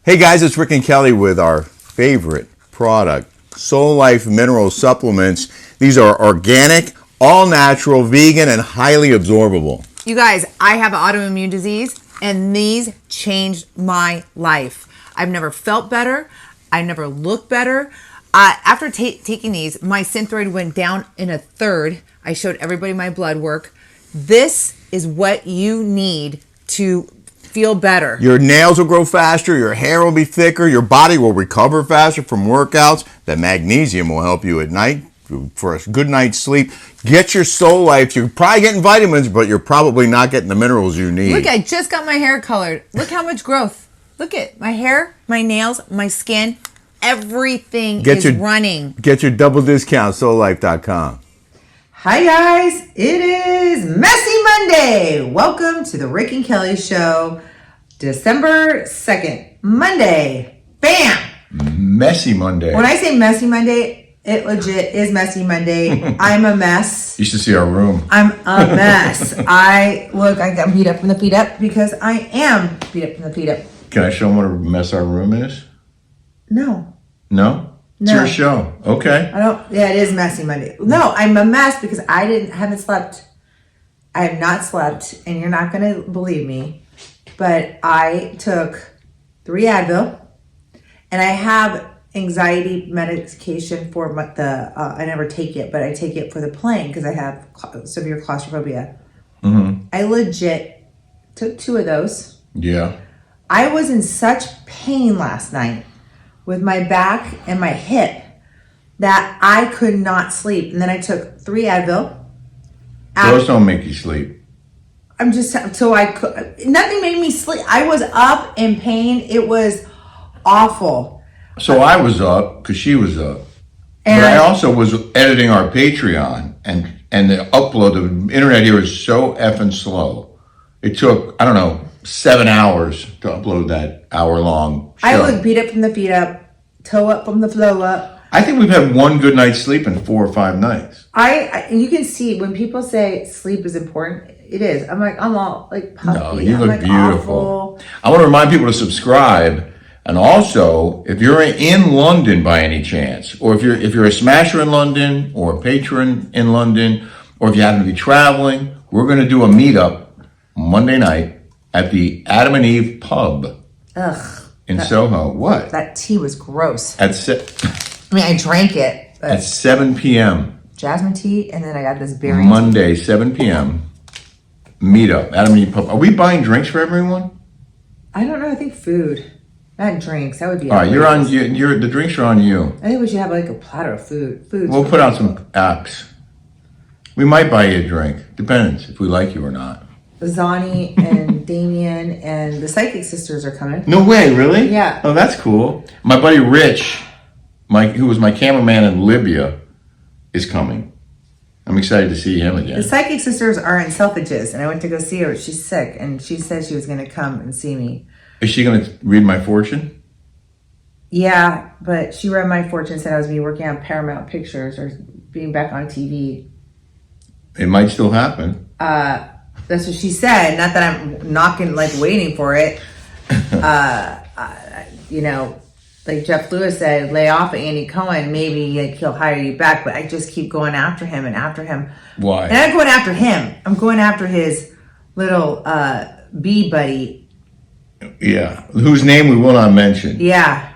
Hey guys, it's Rick and Kelly with our favorite product, SOULLIFE mineral supplements. These are organic, all natural, vegan, and highly absorbable. You guys, I have autoimmune disease, and these changed my life. I've never felt better. I never looked better. After taking these, my synthroid went down in a third. I showed everybody my blood work. This is what you need to feel better. Your nails will grow faster, your hair will be thicker, your body will recover faster from workouts. The magnesium will help you at night for a good night's sleep. Get your SOULLIFE. You're probably getting vitamins, but you're probably not getting the minerals you need. Look, I just got my hair colored. Look how much growth. Look at my hair, my nails, my skin. Everything is running. Get your double discount, SOULLIFE.com. Hi guys, it is Messy Monday. Welcome to the Rick and Kelly Show, December 2nd, Monday. Bam! Messy Monday. When I say Messy Monday, it legit is Messy Monday. I'm a mess. You should see our room. I'm a mess. I got beat up from the feet up because I am beat up from the feet up. Can I show them what a mess our room is? No. No? It's your show. Okay. Yeah, it is Messy Monday. No, I'm a mess because I haven't slept. I have not slept, and you're not going to believe me, but I took 3 Advil, and I have anxiety medication for I never take it, but I take it for the plane because I have severe claustrophobia. Mm-hmm. I legit took 2 of those. Yeah. I was in such pain last night with my back and my hip that I could not sleep. And then I took 3 Advil. Those don't make you sleep. Nothing made me sleep. I was up in pain. It was awful. So I was up because she was up. But I also was editing our Patreon, and the upload, the internet here is so effing slow. It took, 7 hours to upload that hour-long show. I was beat up from the feet up, toe up from the flow up. I think we've had 1 good night's sleep in 4 or 5 nights. You can see when people say sleep is important, it is. I'm all like puffy. No, you look beautiful. Awful. I want to remind people to subscribe. And also, if you're in London by any chance, or if you're a smasher in London, or a patron in London, or if you happen to be traveling, we're going to do a meetup Monday night at the Adam and Eve pub. In Soho. What? That tea was gross. I drank it. At 7 p.m. Jasmine tea, and then I got this berry Monday, 7 p.m. Meetup, Adam and Eve pub. Are we buying drinks for everyone? I don't know. I think food. Not drinks. That would be. All right, the drinks are on you. I think we should have like a platter of food. We'll put out some apps. We might buy you a drink. Depends if we like you or not. Zani and Damien and the Psychic Sisters are coming. No way, really? Yeah. Oh, that's cool. My buddy Rich, who was my cameraman in Libya, is coming. I'm excited to see him again. The Psychic Sisters are in Selfridges, and I went to go see her. She's sick, and she said she was going to come and see me. Is she going to read my fortune? Yeah, but she read my fortune, said I was working on Paramount Pictures or being back on TV. It might still happen. That's what she said. Not that I'm knocking, waiting for it. Like Jeff Lewis said, lay off of Andy Cohen. Maybe he'll hire you back. But I just keep going after him and after him. Why? And I'm going after him. I'm going after his little bee buddy. Yeah, whose name we will not mention. Yeah.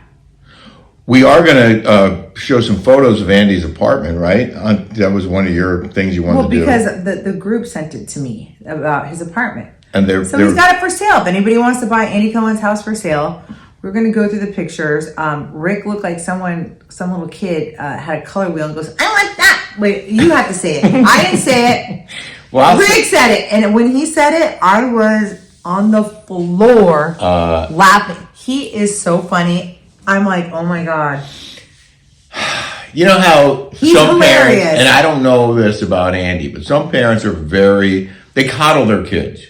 We are going to show some photos of Andy's apartment, right? That was one of your things you wanted to do. Well, because the group sent it to me about his apartment. And he's got it for sale. If anybody wants to buy Andy Cohen's house for sale, we're going to go through the pictures. Rick looked like some little kid had a color wheel and goes, I want that. Wait, you have to say it. I didn't say it. Well, Rick said it. And when he said it, I was on the floor laughing. He is so funny. I'm like, oh my God. You know how He's some hilarious. parents, and I don't know this about Andy, but some parents are they coddle their kids.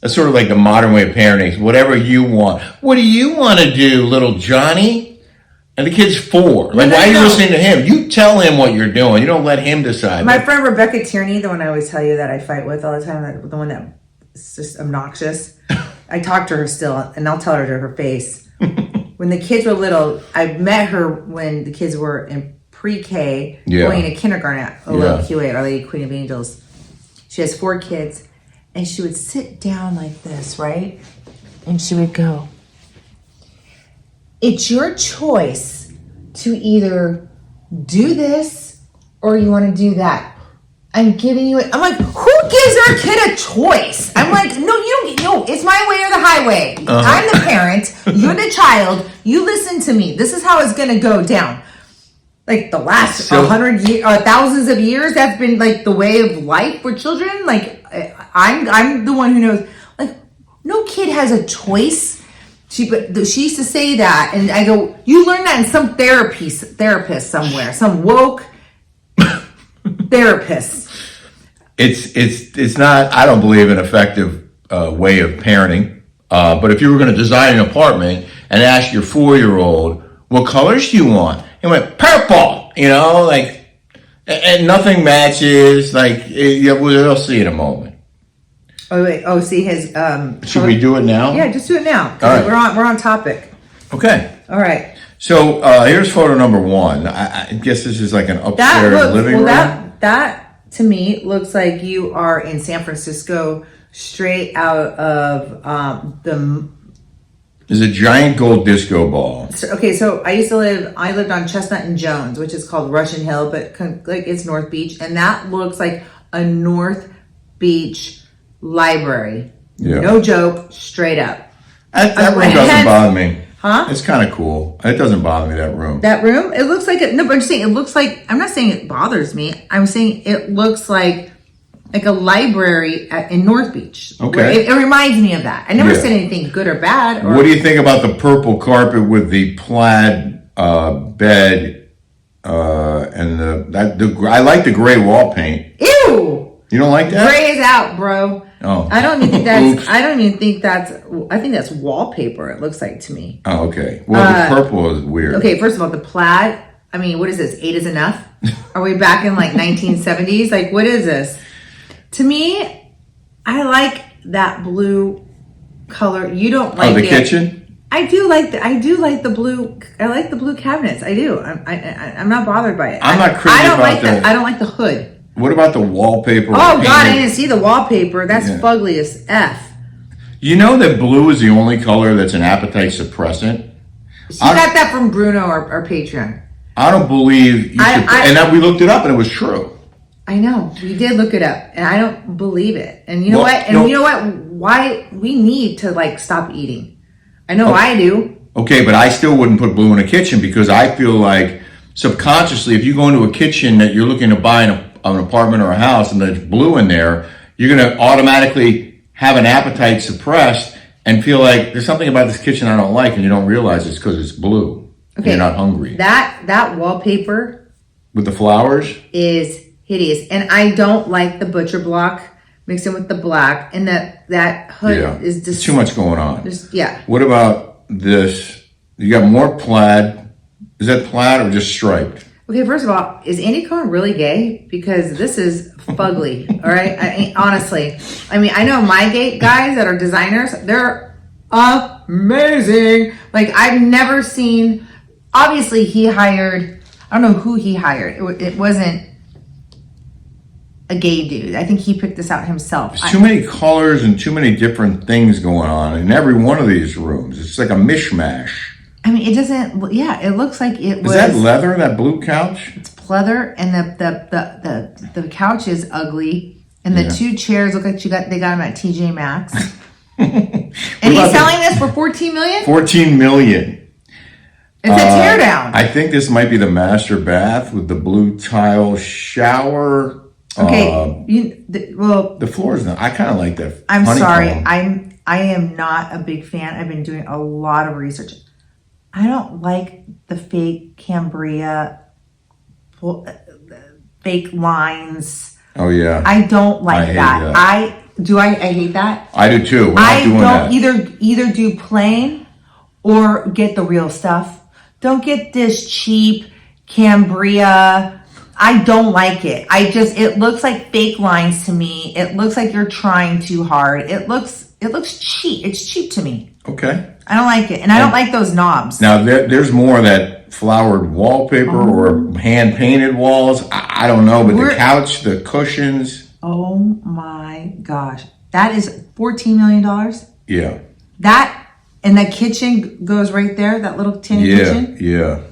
That's sort of like the modern way of parenting. Whatever you want. What do you want to do, little Johnny? And the kid's 4. Why are you listening to him? You tell him what you're doing. You don't let him decide. My friend Rebecca Tierney, the one I always tell you that I fight with all the time, the one that is just obnoxious. I talk to her still, and I'll tell her to her face. when the kids were little, I met her when the kids were in pre-K, Yeah. going to kindergarten at OLQA, Our Lady Queen of Angels. She has 4 kids, and she would sit down like this, right? And she would go, it's your choice to either do this or you want to do that. I'm giving you it. I'm like, who gives their kid a choice? I'm like, no, you don't. No, it's my way or the highway. I'm the parent. You're the child. You listen to me. This is how it's gonna go down. Like the last 100 years, thousands of years, that's been like the way of life for children. Like I'm the one who knows. Like no kid has a choice. She used to say that, and I go, you learned that in some therapist somewhere, some woke therapist. It's not, I don't believe, an effective way of parenting. But if you were going to design an apartment and ask your 4-year-old, what colors do you want? He went, purple, like, and nothing matches. Like, we'll see in a moment. Oh, wait. Oh, see his, should we do it now? Yeah, just do it now. All right. We're on topic. Okay. All right. So here's photo number 1. I guess this is like an upstairs living room. That to me looks like you are in San Francisco, straight out of There's a giant gold disco ball. Okay, so I lived on Chestnut and Jones, which is called Russian Hill, but like it's North Beach, and that looks like a North Beach library. Yeah. No joke, straight up. That room doesn't bother me. Huh? It's kind of cool. It doesn't bother me, that room. That room? It looks like it. No, but I'm saying it looks like. I'm not saying it bothers me. I'm saying it looks like a library in North Beach. Okay. It reminds me of that. I never said anything good or bad. What do you think about the purple carpet with the plaid bed and I like the gray wall paint. Ew! You don't like that? Gray is out, bro. Oh. I don't even think that's. I don't even think that's. I think that's wallpaper. It looks like to me. Oh, okay. Well, the purple is weird. Okay, first of all, the plaid. I mean, what is this? 8 is enough? Are we back in like 1970s? Like, what is this? To me, I like that blue color. You don't like the kitchen? I do like the blue. I like the blue cabinets. I do. I'm not bothered by it. I'm not crazy about that. I don't like the hood. What about the wallpaper? Oh God, I didn't see the wallpaper. That's fugly as F. You know that blue is the only color that's an appetite suppressant? She got that from Bruno or Patreon. I don't believe you and we looked it up and it was true. I know. We did look it up and I don't believe it. And you know what? And you know what? Why we need to like stop eating. I know I do. Okay, but I still wouldn't put blue in a kitchen because I feel like subconsciously if you go into a kitchen that you're looking to buy an apartment or a house and there's blue in there, you're going to automatically have an appetite suppressed and feel like there's something about this kitchen I don't like, and you don't realize it's because it's blue. Okay, you're not hungry. That wallpaper with the flowers is hideous, and I don't like the butcher block mixed in with the black, and that hood is just too much going on. What about this? You got more plaid. Is that plaid or just striped? Okay, first of all, is Andy Cohen really gay? Because this is fugly, all right? Honestly. I mean, I know my gay guys that are designers, they're amazing. Like, I've never seen, obviously he hired, I don't know who he hired. It wasn't a gay dude. I think he picked this out himself. There's too many colors and too many different things going on in every one of these rooms. It's like a mishmash. I mean, it doesn't. Yeah, it looks like it was. Is that leather? That blue couch? It's pleather, and the couch is ugly, and the 2 chairs look like they got them at TJ Maxx. And he's selling this for $14 million. $14 million. It's a teardown. I think this might be the master bath with the blue tile shower. Okay, the floor's not. I kind of like that. I'm sorry. I am not a big fan. I've been doing a lot of research. I don't like the fake Cambria, fake lines. Oh yeah. I don't like that. I hate that. I do too. I don't either do plain or get the real stuff. Don't get this cheap Cambria. I don't like it. It looks like fake lines to me. It looks like you're trying too hard. It looks cheap. It's cheap to me. Okay. I don't like it. And I don't like those knobs. Now, there's more of that flowered wallpaper or hand-painted walls. I don't know, but the couch, the cushions. Oh my gosh. That is $14 million. Yeah. That, and the kitchen goes right there, that little tin kitchen. Yeah.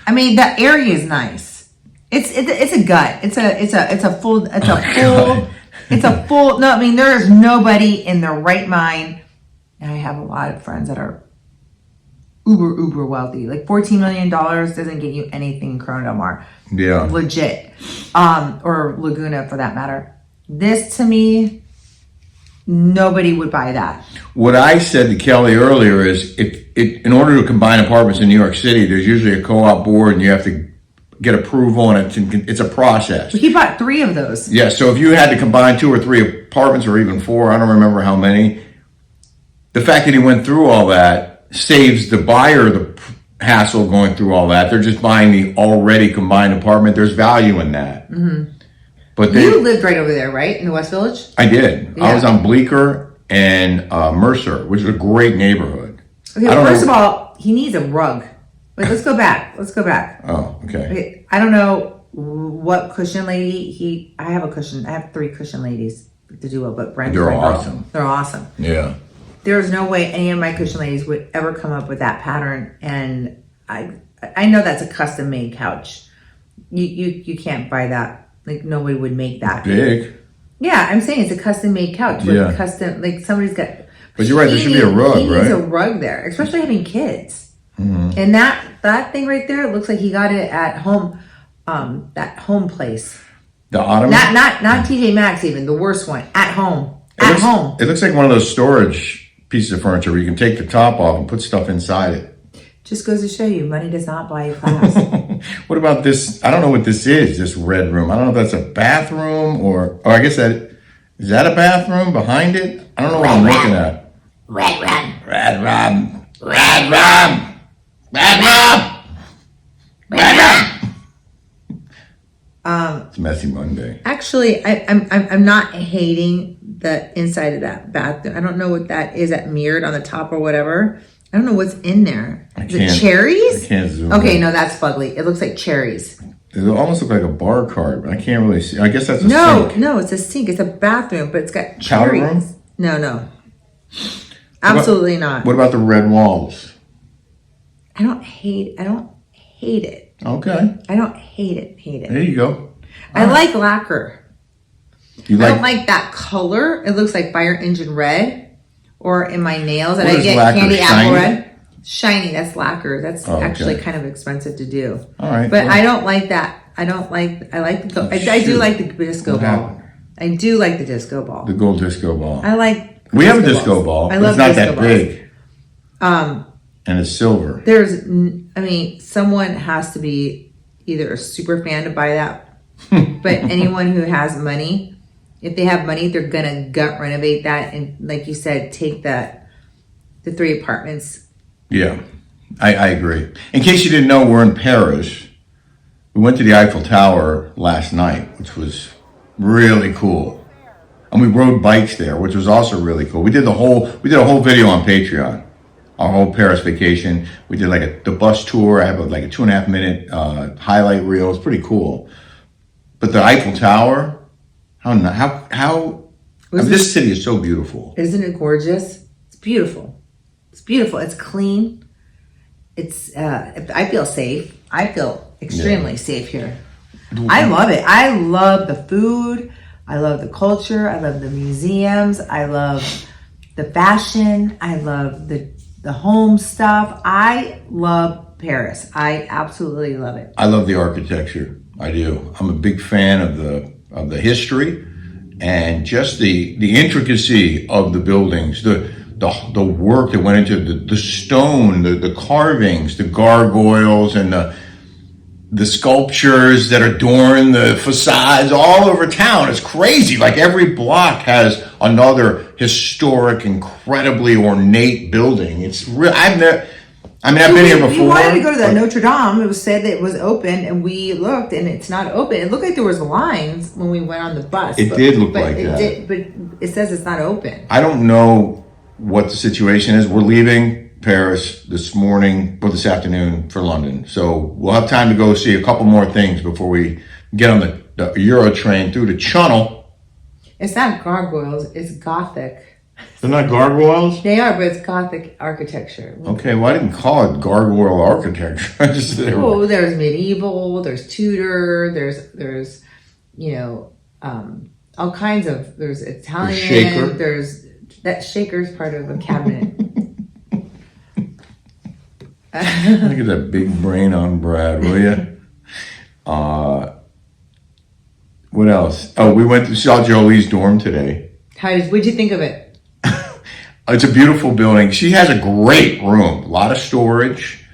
I mean, the area is nice. It's a gut. It's a full, no, I mean, there is nobody in their right mind. And I have a lot of friends that are uber wealthy. Like $14 million doesn't get you anything in Corona Del Mar. Yeah. Legit. Or Laguna for that matter. This to me, nobody would buy that. What I said to Kelly earlier is in order to combine apartments in New York City, there's usually a co-op board and you have to get approval and it's a process. He bought 3 of those. Yeah, so if you had to combine 2 or 3 apartments or even 4, I don't remember how many, the fact that he went through all that saves the buyer the hassle of going through all that. They're just buying the already combined apartment. There's value in that. Mm-hmm. But you lived right over there, right? In the West Village? I did. Yeah. I was on Bleecker and Mercer, which is a great neighborhood. Okay, first of all, he needs a rug. Wait, let's go back. Oh, okay. I don't know what cushion lady I have a cushion. I have 3 cushion ladies to do it, but Brent's they're right awesome. now. They're awesome. Yeah. There's no way any of my cushion ladies would ever come up with that pattern, and I know that's a custom made couch. You can't buy that. Like nobody would make that. Big. Yeah, I'm saying it's a custom made couch with custom, like somebody's got. But you're right. There should be a rug, he right? needs a rug there, especially having kids. Mm-hmm. And that thing right there looks like he got it at home. That home place. The ottoman. Not TJ Maxx, even the worst one. At home. Home. It looks like one of those storage pieces of furniture where you can take the top off and put stuff inside it. Just goes to show you, money does not buy you class. What about this? I don't know what this is, this red room. I don't know if that's a bathroom or I guess is that a bathroom behind it? I don't know what I'm looking at. Red room. Red room. Red room. Red room. Red room. It's Messy Monday. Actually, I'm not hating the inside of that bathroom. I don't know what that is, that mirrored on the top or whatever. I don't know what's in there. Is it cherries? I can't zoom Okay, in. no, that's fugly. It looks like cherries. It almost looks like a bar cart, but I can't really see. I guess that's a sink. No, it's a sink. It's a bathroom, but it's got Powder cherries. room? No. Absolutely not. What about the red walls? I don't hate it. Okay. I don't hate it. There you go. I like lacquer. You I don't like that color. It looks like fire engine red. Or in my nails, and I get candy apple red. Shiny, that's lacquer. That's actually kind of expensive to do. All right. But I don't like that. I do like the disco ball. I do like the disco ball. The gold disco ball. We have a disco ball. I love it's not disco that big. And it's silver. Someone has to be either a super fan to buy that, but anyone who has money, if they have money, they're gonna gut renovate that and, like you said, take the 3 apartments. Yeah, I agree. In case you didn't know, we're in Paris. We went to the Eiffel Tower last night, which was really cool, and we rode bikes there, which was also really cool. We did a whole video on Patreon, our whole Paris vacation. We did like the bus tour. I have a 2.5 minute highlight reel. It's pretty cool. But the Eiffel Tower. This city is so beautiful. Isn't it gorgeous? It's beautiful. It's clean. I feel safe. I feel extremely safe here. I love it. I love the food. I love the culture. I love the museums. I love the fashion. I love the home stuff. I love Paris. I absolutely love it. I love the architecture. I do. I'm a big fan of the history and just the intricacy of the buildings, the work that went into the stone, the carvings, the gargoyles, and the sculptures that adorn the facades all over town. It's crazy. Like every block has another historic, incredibly ornate building. It's real. I've been here before. We wanted to go to the Notre Dame. It was said that it was open, and we looked, and it's not open. It looked like there was lines when we went on the bus. It did look like that. But it says it's not open. I don't know what the situation is. We're leaving Paris this morning or this afternoon for London. So we'll have time to go see a couple more things before we get on the Euro train through the Channel. It's not gargoyles, it's Gothic. They're not gargoyles? They are, but it's Gothic architecture. Okay, well, I didn't call it gargoyle architecture. I just said Oh, there's medieval, there's Tudor, there's all kinds of, there's Italian, shaker. there's, that shaker's part of a cabinet. Look at that big brain on Brad, will you? What else? Oh, we went to saw Jolie's dorm today. What'd you think of it? It's a beautiful building. She has a great room, a lot of storage.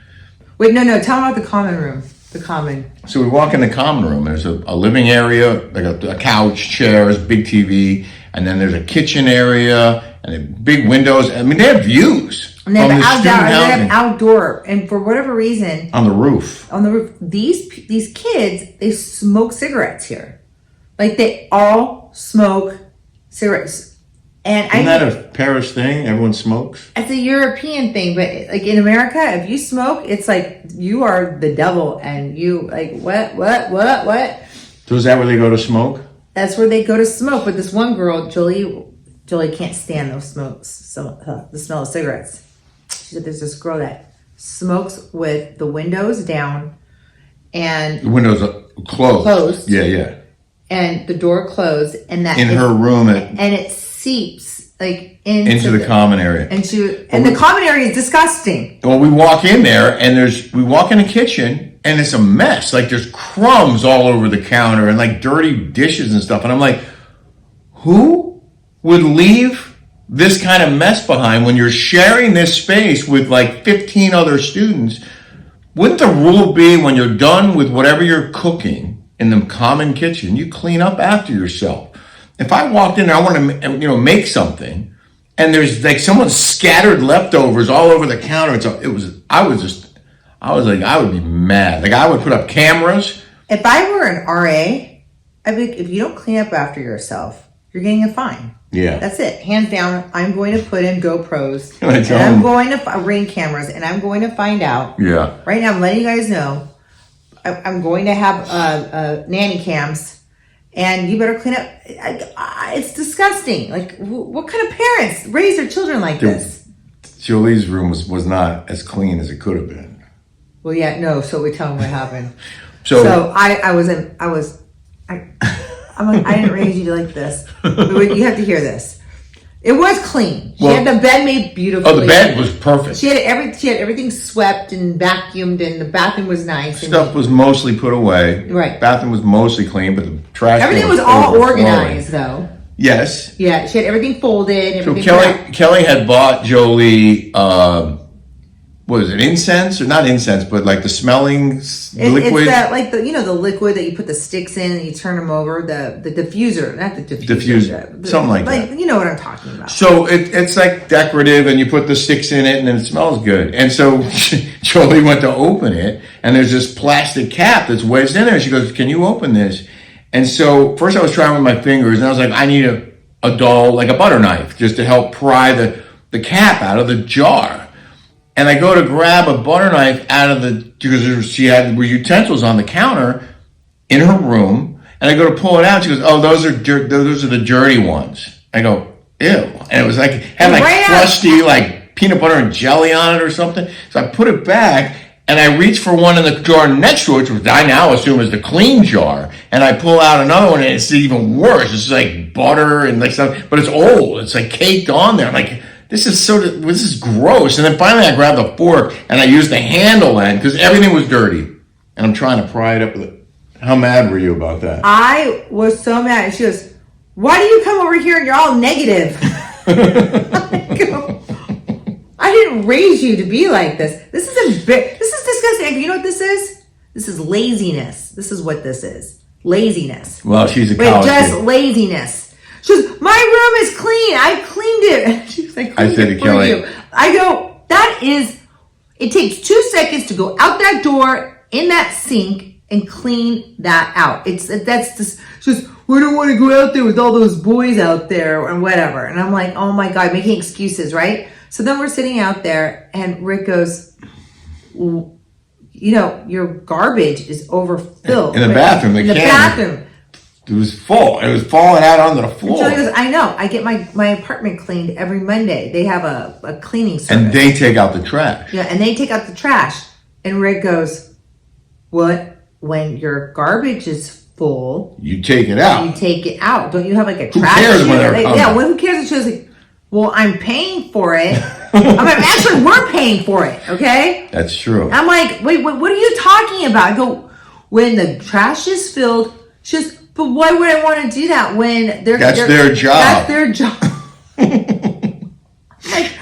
Wait, no, tell them about the common room. The common. So we walk in the common room. There's a living area, like a couch, chairs, big TV, and then there's a kitchen area and big windows. I mean, they have views. And they have outdoor, and for whatever reason, on the roof. These kids, they smoke cigarettes here. Like, they all smoke cigarettes. And Isn't that a Paris thing? Everyone smokes? It's a European thing, but like in America, if you smoke, it's like you are the devil, and you like what? So is that where they go to smoke? That's where they go to smoke. But this one girl, Jolie can't stand those smokes. So the smell of cigarettes. She said there's this girl that smokes with the windows down, and The windows are closed. Closed. Yeah. And the door closed, and that In her room, and it seeps like into the common area. And the common area is disgusting. Well, we walk in there, and we walk in the kitchen, and it's a mess. Like, there's crumbs all over the counter, and like dirty dishes and stuff. And I'm like, who would leave this kind of mess behind when you're sharing this space with like 15 other students? Wouldn't the rule be when you're done with whatever you're cooking in the common kitchen, you clean up after yourself? If I walked in there, I want to, make something, and there's like someone scattered leftovers all over the counter. I would be mad. Like, I would put up cameras. If I were an RA, I'd be, if you don't clean up after yourself, you're getting a fine. Yeah. That's it. Hands down, I'm going to put in GoPros. And I'm going to ring cameras, and I'm going to find out. Yeah. Right now, I'm letting you guys know. I'm going to have nanny cams. And you better clean up. It's disgusting. Like, what kind of parents raise their children like this? Jolie's room was not as clean as it could have been. Well, yeah, no. So we tell them what happened. So I'm like, I didn't raise you like this. But you have to hear this. It was clean. She had the bed made beautifully. Oh, the bed was perfect. She had everything swept and vacuumed, and the bathroom was nice. Stuff was mostly put away. Right. Bathroom was mostly clean, but the trash. Everything was all organized, though. Yes. Yeah, she had everything folded. So Kelly had bought Jolie, what is it, incense? Or not incense, but like the smelling liquid. It's that, like, the liquid that you put the sticks in and you turn them over. The diffuser, not the diffuser. Diffuser, something like that. You know what I'm talking about. So it's like decorative, and you put the sticks in it, and then it smells good. And so Jolie went to open it, and there's this plastic cap that's wedged in there. She goes, "Can you open this?" And so first I was trying with my fingers, and I was like, I need a dull, like a butter knife, just to help pry the cap out of the jar. And I go to grab a butter knife because she had utensils on the counter in her room, and I go to pull it out. She goes, "Oh, those are the dirty ones." I go, "Ew!" And it was like had like crusty like peanut butter and jelly on it or something. So I put it back, and I reach for one in the jar next to it, which I now assume is the clean jar, and I pull out another one, and it's even worse. It's like butter and like stuff, but it's old. It's like caked on there. I'm like, this is gross. And then finally I grabbed the fork and I used the handle end because everything was dirty. And I'm trying to pry it up with it. How mad were you about that? I was so mad. And she goes, "Why do you come over here and you're all negative?" I go, "I didn't raise you to be like this. This is disgusting. You know what this is? This is laziness. This is what this is. Laziness." Well, she's a college just kid. Laziness. She goes, "My room is clean. I cleaned it." She was like, I said to Kelly, I go, it takes 2 seconds to go out that door in that sink and clean that out. That's just we don't want to go out there with all those boys out there and whatever. And I'm like, oh my God, making excuses, right? So then we're sitting out there and Rick goes, well, you know, your garbage is overfilled. In the bathroom, in the bathroom. It was full. It was falling out onto the floor. And Jolie goes, I know. I get my apartment cleaned every Monday. They have a cleaning service. And they take out the trash. Yeah, and they take out the trash. And Rick goes, what? When your garbage is full, you take it out. You take it out. Don't you have like a Who trash? cares when they're coming? Yeah, well, who cares? And she was like, well, I'm paying for it. I'm like, actually, we're paying for it, okay? That's true. I'm like, wait, what are you talking about? I go, when the trash is filled, she goes, but why would I want to do that when that's their job? That's their job.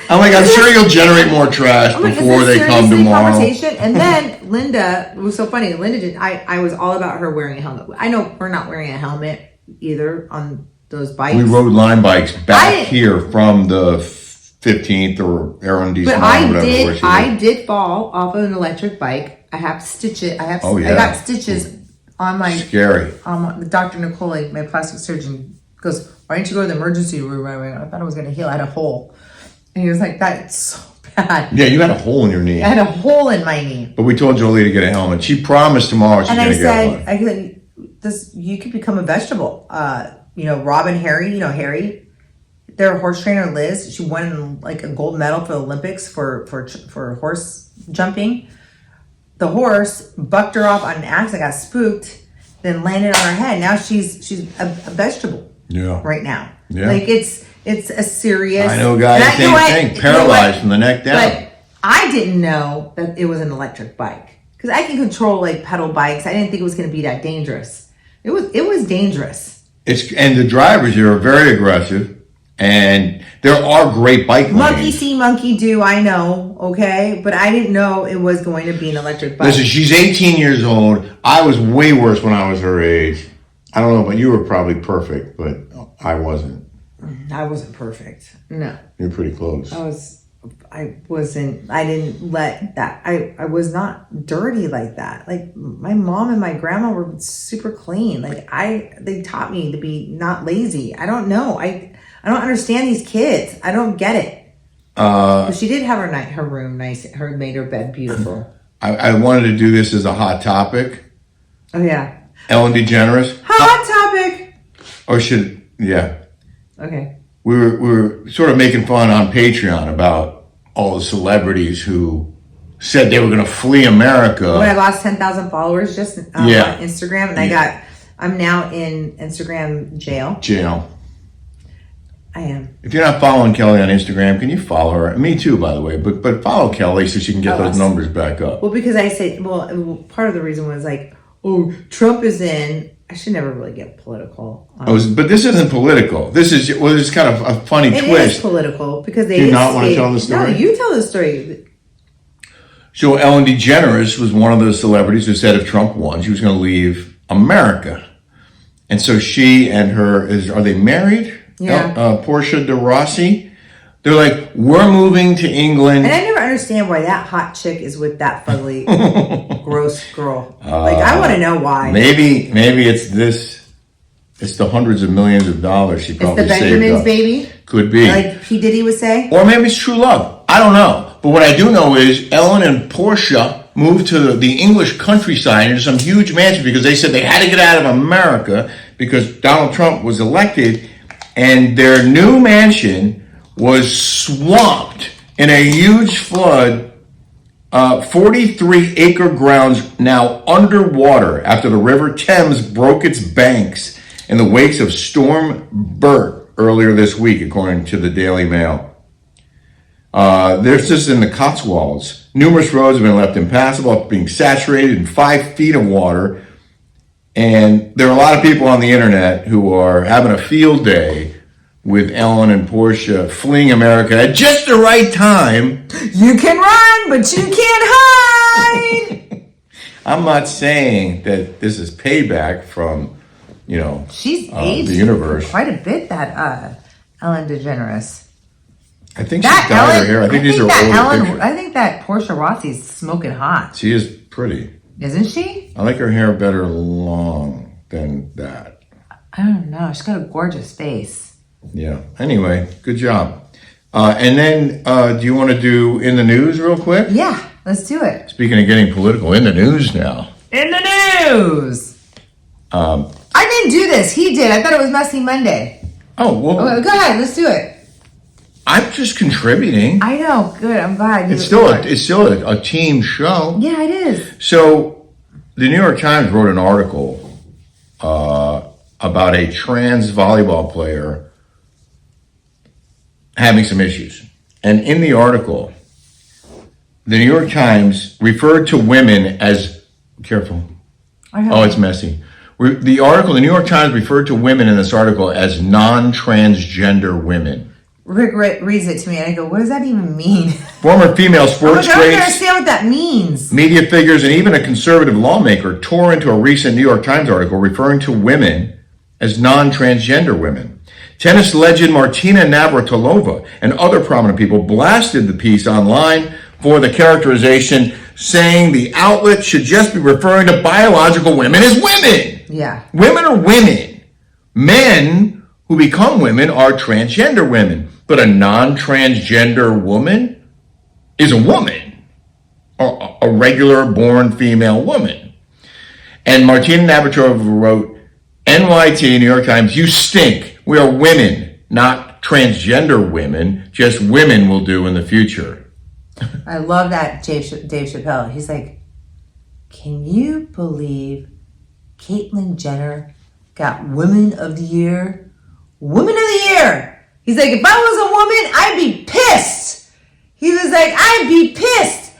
I'm like, I'm sure you'll generate more trash before they come tomorrow. And then Linda, it was so funny. Linda did. I was all about her wearing a helmet. I know we're not wearing a helmet either on those bikes. We rode line bikes back here from the 15th or Ellen Degeneres. But I did fall off of an electric bike. I have to stitch it. I got stitches on my. Scary. Dr. Nicole, my plastic surgeon, goes, why didn't you go to the emergency room right away? I thought it was going to heal. I had a hole. And he was like, that's so bad. Yeah, you had a hole in your knee. I had a hole in my knee. But we told Jolie to get a helmet. She promised tomorrow she's going to get one. I said, you could become a vegetable. You know, Rob and Harry, you know, Harry, their horse trainer, Liz, she won like a gold medal for the Olympics for horse jumping. The horse bucked her off on an accident, got spooked, then landed on her head. Now she's a vegetable. Yeah. Right now. Yeah. Like it's a serious. I know a guy, same thing, paralyzed from the neck down. But I didn't know that it was an electric bike because I can control like pedal bikes. I didn't think it was going to be that dangerous. It was dangerous. And the drivers here are very aggressive, and there are great bike lanes. Monkey see, monkey do. I know, okay, but I didn't know it was going to be an electric bike. Listen, she's 18 years old. I was way worse when I was her age. I don't know, but you were probably perfect, but I wasn't. I wasn't perfect. No. You're pretty close. I didn't let that, I was not dirty like that. Like my mom and my grandma were super clean. Like they taught me to be not lazy. I don't know. I don't understand these kids. I don't get it. But she did have her room nice. Made her bed beautiful. I wanted to do this as a hot topic. Oh yeah. Ellen Degeneres. Hot topic. Or yeah. Okay. We were sort of making fun on Patreon about all the celebrities who said they were going to flee America. When I lost 10,000 followers just on Instagram, and I'm now in Instagram jail. I am. If you're not following Kelly on Instagram, can you follow her? Me too, by the way. But follow Kelly so she can get those numbers back up. Well, because I say, part of the reason was like, oh, Trump is in. I should never really get political. But this isn't political. This is kind of a funny twist. It is political because they. Do you not want to tell the story? No, you tell the story. So Ellen Degeneres was one of those celebrities who said if Trump won, she was going to leave America. And so she and her are they married? Yeah. Portia de Rossi. They're like, we're moving to England. And I never understand why that hot chick is with that fugly, gross girl. Like, I want to know why. Maybe it's this. It's the hundreds of millions of dollars she probably saved up. It's the Benjamin's baby? Could be. Like P. Diddy would say? Or maybe it's true love. I don't know. But what I do know is Ellen and Portia moved to the English countryside into some huge mansion because they said they had to get out of America because Donald Trump was elected. And their new mansion was swamped in a huge flood. 43-acre grounds now underwater after the River Thames broke its banks in the wakes of Storm Bert earlier this week, according to the Daily Mail. This is in the Cotswolds. Numerous roads have been left impassable after being saturated in 5 feet of water. And there are a lot of people on the internet who are having a field day with Ellen and Portia fleeing America at just the right time. You can run, but you can't hide. I'm not saying that this is payback from, she's aged the universe quite a bit. That Ellen Degeneres. I think she dyed her hair. I think these are older pictures. I think that Portia Rossi's smoking hot. She is pretty. Isn't she? I like her hair better long than that. I don't know. She's got a gorgeous face. Yeah. Anyway, good job. And then, do you want to do in the news real quick? Yeah, let's do it. Speaking of getting political, in the news now. In the news. I didn't do this. He did. I thought it was Messy Monday. Oh, well. Okay, go ahead. Let's do it. I'm just contributing. I know. Good. I'm glad. It's still a team show. Yeah, it is. So, the New York Times wrote an article about a trans volleyball player having some issues. And in the article, the New York Times referred to women as, careful. Oh, it's messy. The New York Times referred to women in this article as non-transgender women. Rick reads it to me and I go, what does that even mean? Former female sports I don't greats, understand what that means. media figures, and even a conservative lawmaker tore into a recent New York Times article referring to women as non-transgender women. Tennis legend Martina Navratilova and other prominent people blasted the piece online for the characterization, saying the outlet should just be referring to biological women as women. Yeah. Women are women. Men who become women are transgender women. But a non-transgender woman is a woman. Or a regular born female woman. And Martina Navratilova wrote, NYT, New York Times, you stink. We are women, not transgender women. Just women will do in the future. I love that Dave Chappelle. He's like, can you believe Caitlyn Jenner got Women of the Year? Women of the Year! He's like, if I was a woman, I'd be pissed. He was like, I'd be pissed.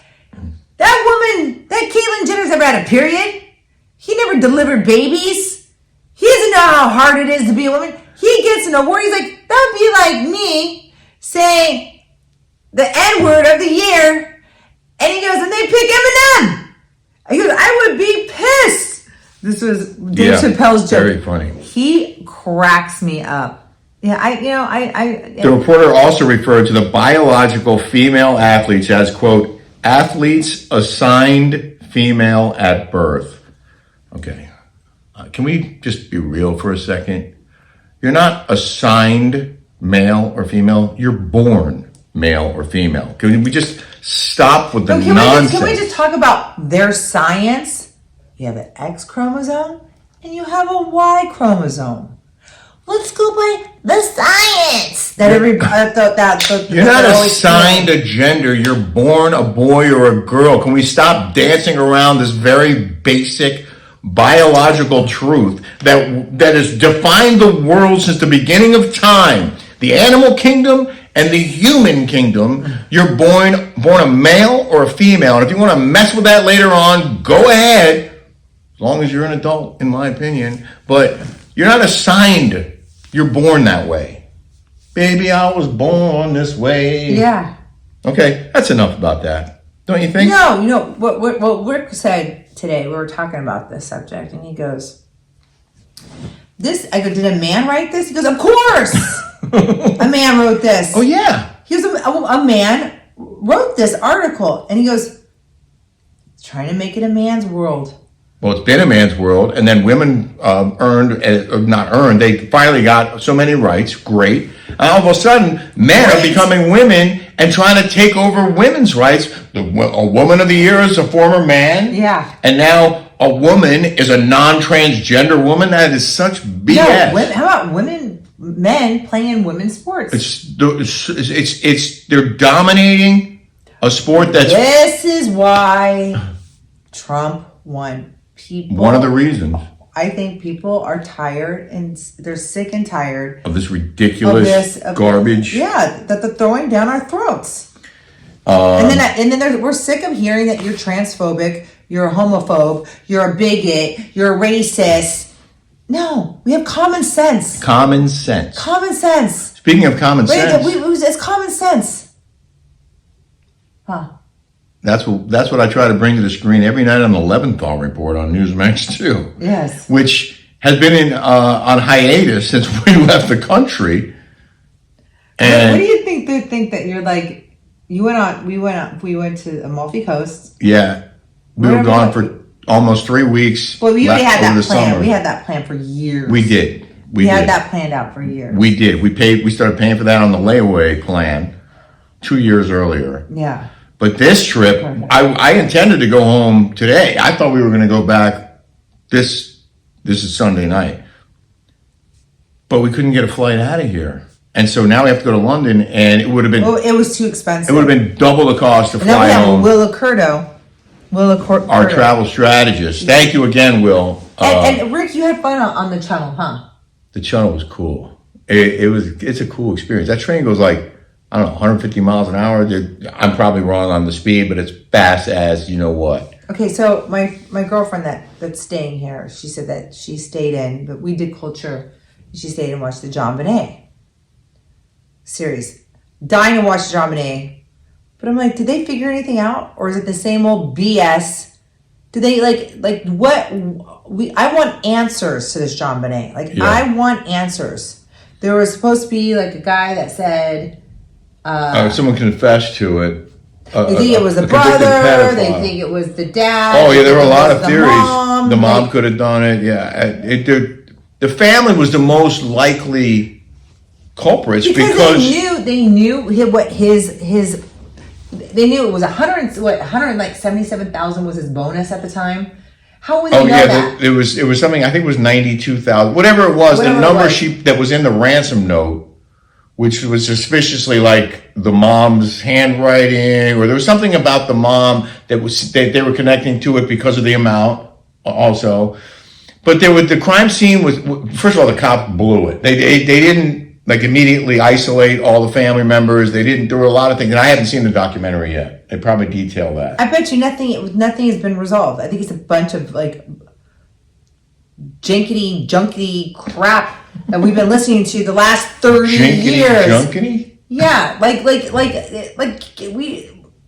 That woman, that Caitlyn Jenner's never had a period. He never delivered babies. He doesn't know how hard it is to be a woman. He gets an award. He's like, that would be like me saying the N-word of the year. And he goes, and they pick Eminem. He goes, I would be pissed. This was Dave Chappelle's joke. Very funny. He cracks me up. Yeah, The reporter also referred to the biological female athletes as, quote, athletes assigned female at birth. Okay. Can we just be real for a second? You're not assigned male or female. You're born male or female. Can we just stop with the nonsense? Can we just talk about their science? You have an X chromosome and you have a Y chromosome. Let's go by the science. You're not assigned a gender. You're born a boy or a girl. Can we stop dancing around this very basic biological truth that has defined the world since the beginning of time? The animal kingdom and the human kingdom. You're born a male or a female. And if you want to mess with that later on, go ahead. As long as you're an adult, in my opinion. But you're not assigned. You're born that way. Baby, I was born this way. Yeah. Okay, that's enough about that. Don't you think? No, what Rick said today, we were talking about this subject, and he goes, I go, did a man write this? He goes, of course! A man wrote this. Oh, yeah. He goes, a man wrote this article, and he goes, trying to make it a man's world. Well, it's been a man's world, and then women they finally got so many rights, great. And all of a sudden, men are becoming women and trying to take over women's rights. A woman of the year is a former man. Yeah. And now a woman is a non-transgender woman. That is such BS. No, how about men playing in women's sports? They're dominating a sport that's... This is why Trump won. One of the reasons. I think people are tired and they're sick and tired of this ridiculous garbage. That they're throwing down our throats. And then we're sick of hearing that you're transphobic, you're a homophobe, you're a bigot, you're a racist. No, we have common sense. Common sense. Common sense. Speaking of common sense, it's common sense. Huh. That's what I try to bring to the screen every night on the Leventhal Report on Newsmax 2. Yes. Which has been on hiatus since we left the country. And what do you think they think that you're like? We went to Amalfi Coast. Yeah, we were gone for almost 3 weeks. Well, we already left had over that the plan. summer. We had that plan for years. We did. We had that planned out for years. We did. We started paying for that on the layaway plan 2 years earlier. Yeah. But this trip, I intended to go home today. I thought we were going to go back. This is Sunday night, but we couldn't get a flight out of here, and so now we have to go to London, and it would have been. Well, it was too expensive. It would have been double the cost to And then fly we have home. Will Curto. Our travel strategist. Thank you again, Will. And Rick, you had fun on the channel, huh? The channel was cool. It's a cool experience. That train goes like, I don't know, 150 miles an hour. I'm probably wrong on the speed, but it's fast as you know what. Okay, so my girlfriend that's staying here, she said that she stayed in, but we did culture. She stayed and watched the John Bonet series. Dying to watch John Bonet. But I'm like, did they figure anything out? Or is it the same old BS? Do they like what? I want answers to this John Bonet. I want answers. There was supposed to be like a guy that said... someone confessed to it. They think it was the brother. They think it was the dad. Oh yeah, there were a lot of theories. Mom. The mom could have done it. Yeah, the family was the most likely culprits because they knew what his. They knew it was 177,000 was his bonus at the time. How would they know that? It was something. I think it was 92,000. Whatever it was, the number that was in the ransom note, which was suspiciously like the mom's handwriting, or there was something about the mom that they were connecting to it because of the amount also. But the crime scene was, first of all, the cop blew it. They didn't like immediately isolate all the family members. There were a lot of things, and I haven't seen the documentary yet. They probably detail that. I bet you nothing has been resolved. I think it's a bunch of like junky crap that we've been listening to the last 30 years. Junkety? Yeah, like we.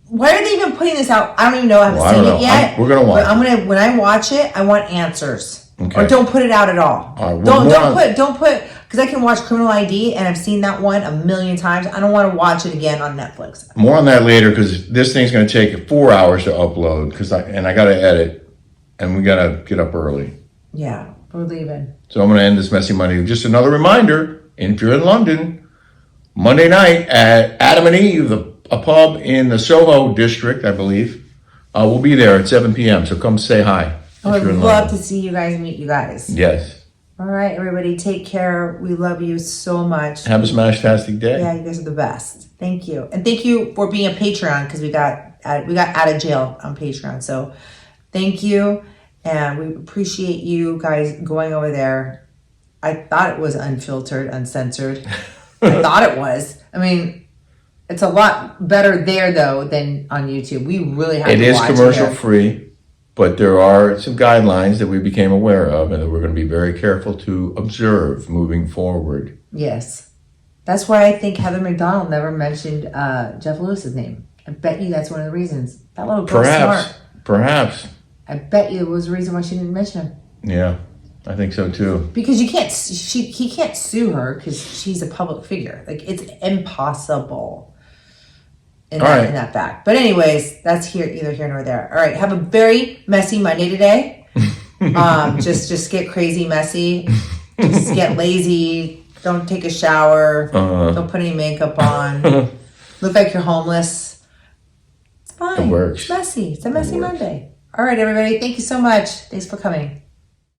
Why are they even putting this out? I don't even know. I haven't seen it yet. We're gonna watch. But when I watch it, I want answers. Okay. Or don't put it out at all. Don't put because I can watch Criminal ID and I've seen that one a million times. I don't want to watch it again on Netflix. More on that later because this thing's going to take 4 hours to upload I got to edit and we got to get up early. Yeah, we're leaving. So I'm going to end this messy Monday. Just another reminder: if you're in London, Monday night at Adam and Eve, a pub in the Soho district, I believe, we'll be there at 7 p.m. So come say hi. I would love to see you guys, meet you guys. Yes. All right, everybody, take care. We love you so much. Have a smash-tastic day. Yeah, you guys are the best. Thank you. And thank you for being a Patreon because we got out of jail on Patreon. So thank you. And we appreciate you guys going over there. I thought it was unfiltered, uncensored. I thought it was. I mean, it's a lot better there, though, than on YouTube. We really have to watch it. It is commercial-free. But there are some guidelines that we became aware of and that we're going to be very careful to observe moving forward. Yes. That's why I think Heather McDonald never mentioned Jeff Lewis's name. I bet you that's one of the reasons. That little girl's smart. Perhaps. I bet you it was the reason why she didn't mention him. Yeah, I think so too. Because he can't sue her because she's a public figure. Like, it's impossible. In that fact. But anyways, that's neither here nor there. All right, have a very messy Monday today. Just get crazy messy. Just get lazy. Don't take a shower. Don't put any makeup on. Look like you're homeless. It's fine. It works. It's messy. It's a messy Monday. All right, everybody. Thank you so much. Thanks for coming.